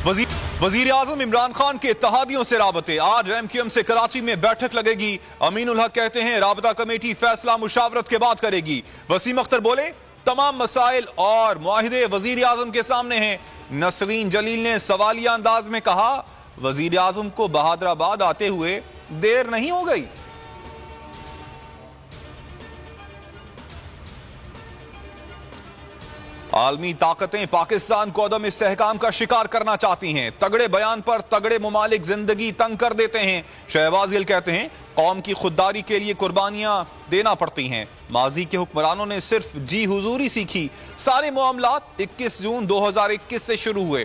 वजीर आजम इमरान खान के इत्तेहादियों से राबते। आज MQM से कराची में बैठक लगेगी। अमीनुल हक कहते हैं राबता कमेटी फैसला मुशावरत के बाद करेगी। वसीम अख्तर बोले तमाम मसाइल और मुआहिदे वजीर आजम के सामने हैं। नसरीन जलील ने सवालिया अंदाज में कहा वजीर आजम को बहादुराबाद आते हुए देर नहीं हो गई। आलमी ताकतें पाकिस्तान को अदम इस्तेहकाम का शिकार करना चाहती हैं। तगड़े बयान पर तगड़े मुमालिक जिंदगी तंग कर देते हैं। शहबाज गिल कहते हैं कौम की खुददारी के लिए कुर्बानियां देना पड़ती हैं। माजी के हुक्मरानों ने सिर्फ जी हुजूरी सीखी। सारे मामलात 21 जून 2021 से शुरू हुए।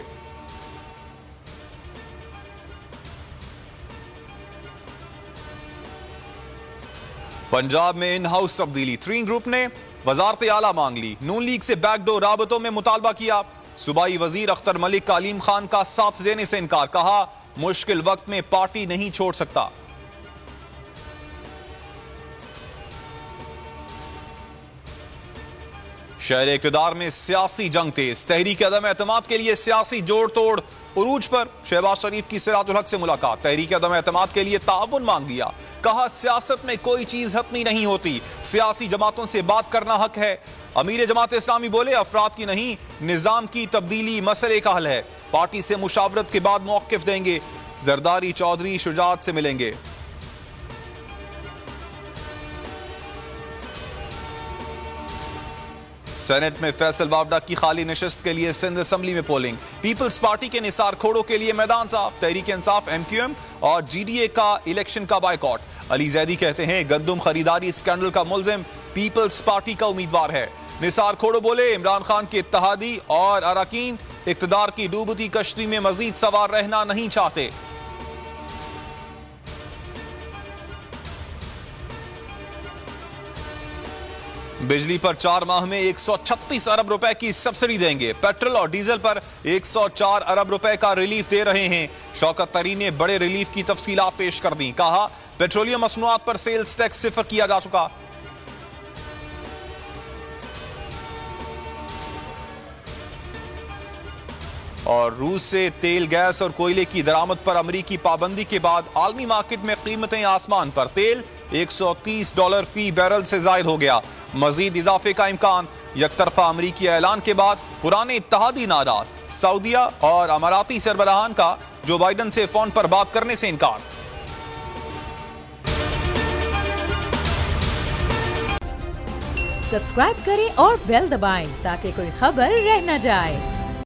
पंजाब में इन हाउस तब्दीली। 3 ग्रुप ने वजारत आला मांग ली। नून लीग से बैकडोर राबतों में मुतालबा किया। सूबाई वजीर अख्तर मलिक का अलीम खान का साथ देने से इनकार। कहा मुश्किल वक्त में पार्टी नहीं छोड़ सकता। शहर इक़्तिदार में सियासी जंग तेज। तहरीक अदम एतमाद के लिए सियासी जोड़ तोड़ उरूज पर। शहबाज शरीफ की सिराजुल हक से मुलाकात। तहरीक अदम एतमाद के लिए ताउन मांग लिया। कहा सियासत में कोई चीज हतमी नहीं होती, सियासी जमातों से बात करना हक है। अमीर जमात इस्लामी बोले अफराद की नहीं निजाम की तब्दीली मसले का हल है। पार्टी से मुशावरत के बाद मौक़िफ़ देंगे। जरदारी चौधरी शुजात से मिलेंगे। सेनेट में फैसल वावडा की खाली नशिस्त के लिए सिंध असम्बली में पोलिंग। पीपल्स पार्टी के निसार खोड़ों के लिए मैदान साफ। तहरीक इंसाफ MQM और GDA का इलेक्शन का बायकॉट। अली जैदी कहते हैं गंदुम खरीदारी स्कैंडल का मुल्जिम पीपल्स पार्टी का उम्मीदवार है। निसार खोड़ो बोले इमरान खान के इत्तेहादी और अरकान इक़्तिदार की डूबती कश्ती में मजीद सवार रहना नहीं चाहते। बिजली पर 4 माह में 136 अरब रुपए की सब्सिडी देंगे। पेट्रोल और डीजल पर 104 अरब रुपए का रिलीफ दे रहे हैं। शौकत तरीन ने बड़े रिलीफ की तफसीलात पेश कर दी। कहा पेट्रोलियम मसनूआत पर सेल्स टैक्स सिफर किया जा चुका। और रूस से तेल गैस और कोयले की दरामद पर अमरीकी पाबंदी के बाद आलमी मार्केट में कीमतें आसमान पर। तेल $130 फी बैरल से जायद हो गया। मजीद इजाफे का इम्कान। यकतरफा अमरीकी ऐलान के बाद पुराने इत्तेहादी नाराज। सऊदिया और अमाराती सरबराहान का जो बाइडन से फोन पर बात करने से इनकार। सब्सक्राइब करें और बेल दबाएं ताकि कोई खबर रह न जाए।